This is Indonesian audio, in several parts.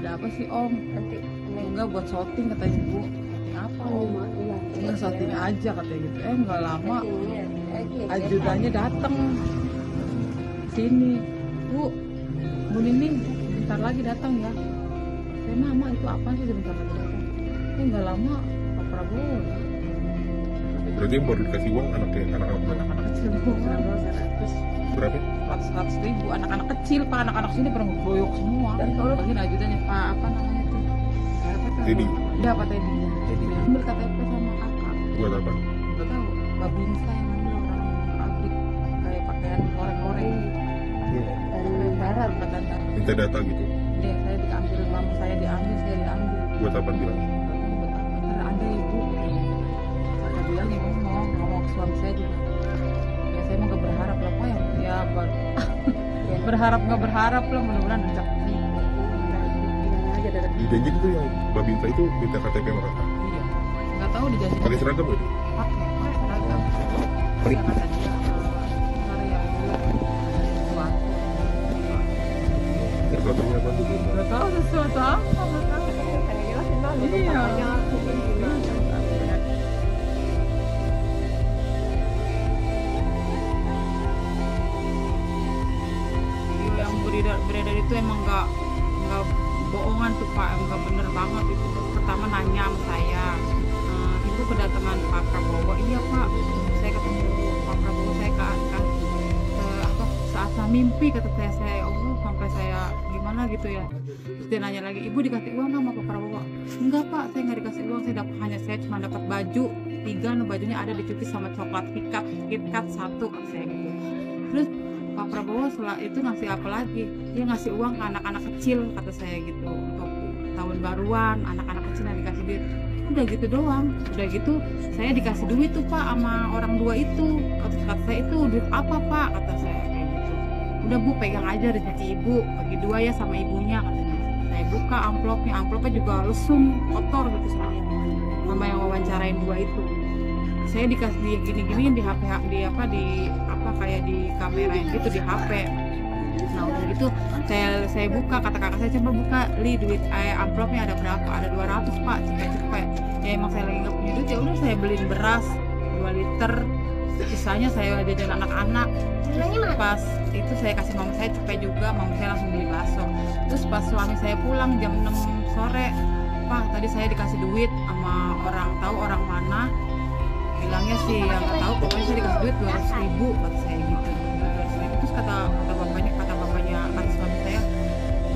Ada apa sih Om? Nanti Enggak, buat shooting katanya ibu. Shooting apa Om? Enggak, shooting aja katanya gitu. Enggak lama ajudannya datang sini. Bu Nining bentar lagi datang ya. Mama itu apa sih sebentar lagi datang? Enggak lama Pak Prabowo ya. Berarti yang baru dikasih uang anak-anak berapa? Anak-anak kecil doang. Berapa? 100 ribu. Anak-anak kecil Pak, anak-anak sini pernah ngeroyok semua. Dan kalau bagian ajudannya Pak apa namanya itu? Teddy. Iya Pak Teddy. Ambil KTP sama kakak. Buat apa? Gak tahu. Babinsa yang ambil orang pabrik kayak pakaian korek-korek. dan barat Kata Minta data gitu. dia saya diambil, mama saya diambil, saya diambil. Buat apa bilang? Buat apa? Karena ada ibu. Kata dia nih ngomong ke suami saya juga. Ya saya mau gak berharap lah Pak ya berharap nggak berharap lah, mudah-mudahan rezeki. aja dari Dijanjin tuh yang Babinsa itu minta KTP sama kakak. Iya. Nggak tahu dijanji. Pakai seragam nggak dia? Pakai seragam. Iya kata dia. Ntar ya buat. Sesuatunya apa tuh? Nggak tahu sesuatu apa. Nggak tahu. Iya. Yang beredar itu emang nggak bohongan tuh Pak, nggak bener banget itu. Pertama nanya sama saya, ibu kedatangan Pak Prabowo. Iya Pak, saya ketemu Pak Prabowo, saya saat saya mimpi kata saya Allah sampai saya gimana gitu ya. Terus dia nanya lagi, ibu dikasih uang nggak sama Pak Prabowo? Enggak Pak, saya nggak dikasih uang, saya cuma dapat baju 3, bajunya ada dicuci sama coklat KitKat 1 kata saya gitu. Terus Pak Prabowo setelah itu ngasih apa lagi? Dia ngasih uang ke anak-anak kecil kata saya gitu, untuk tahun baruan anak-anak kecil yang dikasih duit. Udah gitu doang. Udah gitu saya dikasih duit tuh Pak sama orang dua itu. Kata saya itu duit apa Pak? Kata saya kayak gitu. Udah Bu pegang aja rezeki ibu, bagi 2 ya sama ibunya katanya. Saya buka amplopnya juga lesung kotor gitu sama yang wawancarain 2 itu. Saya dikasih gini-gini di HP di apa kayak di kamera gitu di HP. Nah udah gitu saya buka, kata kakak saya coba buka duit amplopnya ada berapa, ada 200 Pak, cepet ya emang saya lagi nggak punya duit, ya udah saya beliin beras 2 liter, sisanya saya jajan anak-anak. Pas itu saya kasih mama saya cepet juga, mama saya langsung beli bakso. Terus pas suami saya pulang jam 6 sore, Pak tadi saya dikasih duit sama orang mana, bilangnya sih yang nggak tahu, pokoknya saya dikasih duit 200 ribu kata saya gitu. 200 ribu. Terus kata bapaknya kata suami saya,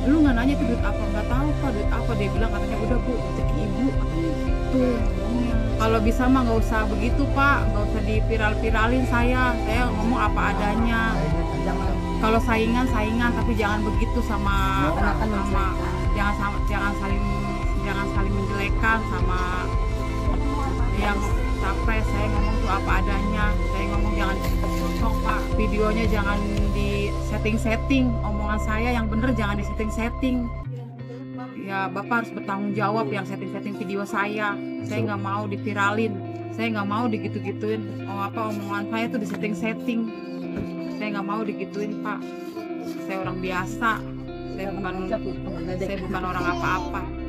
lu nggak nanya itu duit apa? Nggak tahu Pak duit apa. Dia bilang katanya udah Bu rezeki ibu katanya gitu. Kalau bisa mah nggak usah begitu Pak, nggak usah diviral-viralin saya ngomong apa adanya. Kalau saingan tapi jangan begitu sama jangan saling menjelekan sama yang capres. Saya ngomong tuh apa adanya, saya ngomong jangan dipotong Pak, videonya jangan di setting, omongan saya yang bener jangan di setting. Ya Bapak harus bertanggung jawab yang setting video saya nggak mau diviralin, saya nggak mau digitu-gituin. Omongan saya tuh di setting, saya nggak mau digituin Pak. Saya orang biasa, saya bukan orang apa-apa.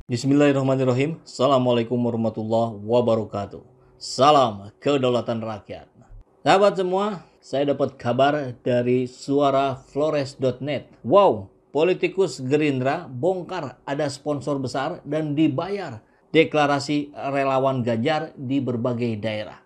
Bismillahirrahmanirrahim. Assalamualaikum warahmatullahi wabarakatuh. Salam kedaulatan rakyat. Sahabat semua, saya dapat kabar dari suaraflores.net. Wow, politikus Gerindra bongkar ada sponsor besar dan dibayar deklarasi relawan Ganjar di berbagai daerah.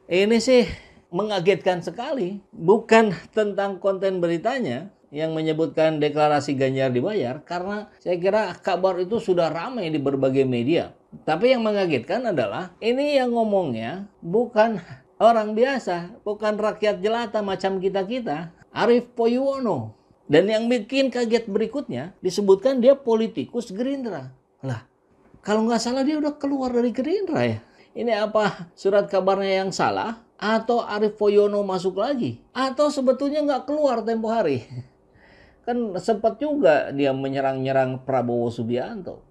Ini sih mengagetkan sekali. Bukan tentang konten beritanya yang menyebutkan deklarasi Ganjar dibayar, karena saya kira kabar itu sudah ramai di berbagai media. Tapi yang mengagetkan adalah ini yang ngomongnya bukan orang biasa, bukan rakyat jelata macam kita-kita. Arief Poyuwono. Dan yang bikin kaget berikutnya, disebutkan dia politikus Gerindra. Lah, kalau nggak salah dia udah keluar dari Gerindra ya. Ini apa surat kabarnya yang salah? Atau Arief Poyono masuk lagi? Atau sebetulnya nggak keluar tempo hari? Kan sempat juga dia menyerang-nyerang Prabowo Subianto.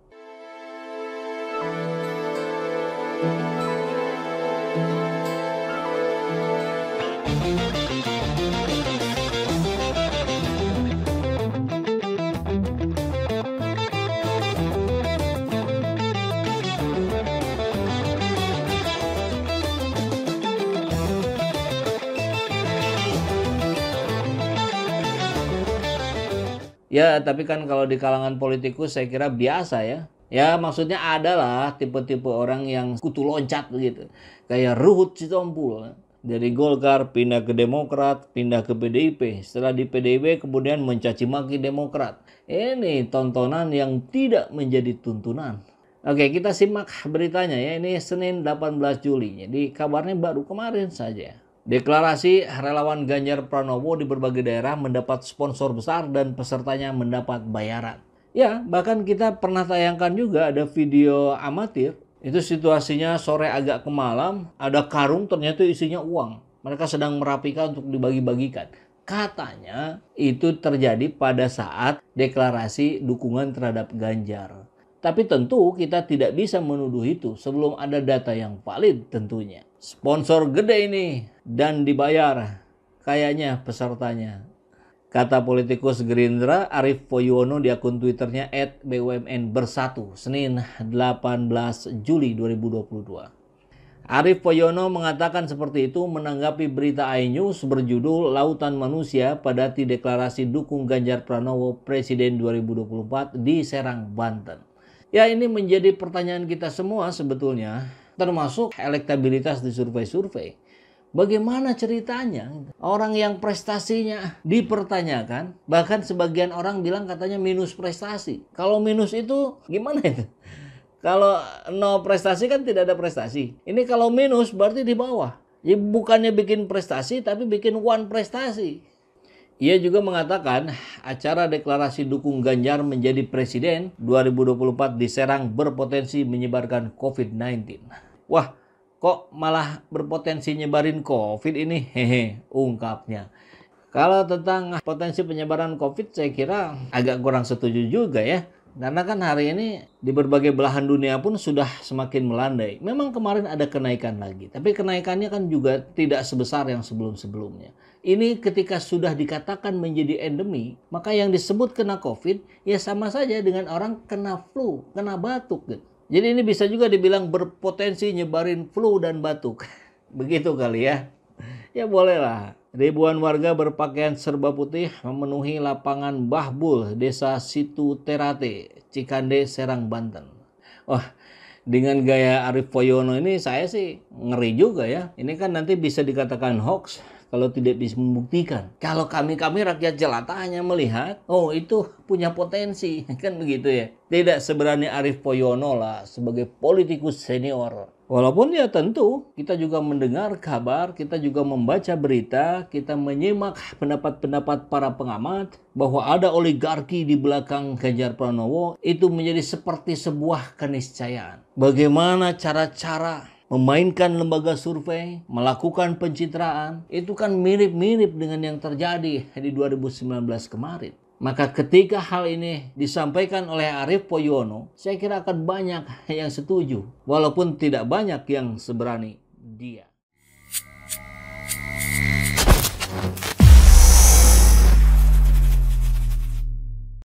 Ya, tapi kan kalau di kalangan politikus saya kira biasa ya. Ya, maksudnya adalah tipe-tipe orang yang kutu loncat begitu. Kayak Ruhut Sitompul. Dari Golkar pindah ke Demokrat, pindah ke PDIP. Setelah di PDIP kemudian mencaci maki Demokrat. Ini tontonan yang tidak menjadi tuntunan. Oke, kita simak beritanya ya. Ini Senin 18 Juli. Jadi kabarnya baru kemarin saja. Deklarasi relawan Ganjar Pranowo di berbagai daerah mendapat sponsor besar dan pesertanya mendapat bayaran. Ya, bahkan kita pernah tayangkan juga ada video amatir. Itu situasinya sore agak ke malam, ada karung ternyata isinya uang. Mereka sedang merapikan untuk dibagi-bagikan. Katanya itu terjadi pada saat deklarasi dukungan terhadap Ganjar. Tapi tentu kita tidak bisa menuduh itu sebelum ada data yang valid tentunya. Sponsor gede ini dan dibayar kayaknya pesertanya. Kata politikus Gerindra Arief Poyono di akun Twitternya @BUMNBersatu Senin 18 Juli 2022. Arief Poyono mengatakan seperti itu menanggapi berita iNews berjudul Lautan Manusia padati deklarasi dukung Ganjar Pranowo Presiden 2024 di Serang, Banten. Ya, ini menjadi pertanyaan kita semua sebetulnya, termasuk elektabilitas di survei-survei. Bagaimana ceritanya? Orang yang prestasinya dipertanyakan, bahkan sebagian orang bilang katanya minus prestasi. Kalau minus itu gimana itu? Kalau no prestasi kan tidak ada prestasi. Ini kalau minus berarti di bawah. Ya bukannya bikin prestasi tapi bikin one prestasi. Ia juga mengatakan acara deklarasi dukung Ganjar menjadi presiden 2024 di Serang berpotensi menyebarkan COVID-19. Wah, kok malah berpotensi nyebarin COVID ini? Hehe, ungkapnya. Kalau tentang potensi penyebaran COVID saya kira agak kurang setuju juga ya. Karena kan hari ini di berbagai belahan dunia pun sudah semakin melandai. Memang kemarin ada kenaikan lagi. Tapi kenaikannya kan juga tidak sebesar yang sebelum-sebelumnya. Ini ketika sudah dikatakan menjadi endemi, maka yang disebut kena COVID ya sama saja dengan orang kena flu, kena batuk gitu. Jadi ini bisa juga dibilang berpotensi nyebarin flu dan batuk. Begitu kali ya. Ya bolehlah. Ribuan warga berpakaian serba putih memenuhi lapangan Bahbul, Desa Situ Terate, Cikande, Serang, Banten. Wah, dengan gaya Arief Poyono ini saya sih ngeri juga ya. Ini kan nanti bisa dikatakan hoax kalau tidak bisa membuktikan. Kalau kami rakyat jelata hanya melihat, oh itu punya potensi, kan begitu ya. Tidak seberani Arief Poyono lah sebagai politikus senior. Walaupun ya tentu kita juga mendengar kabar, kita juga membaca berita, kita menyimak pendapat-pendapat para pengamat bahwa ada oligarki di belakang Ganjar Pranowo, itu menjadi seperti sebuah keniscayaan. Bagaimana cara-cara memainkan lembaga survei, melakukan pencitraan, itu kan mirip-mirip dengan yang terjadi di 2019 kemarin. Maka ketika hal ini disampaikan oleh Arief Poyono, saya kira akan banyak yang setuju. Walaupun tidak banyak yang seberani dia.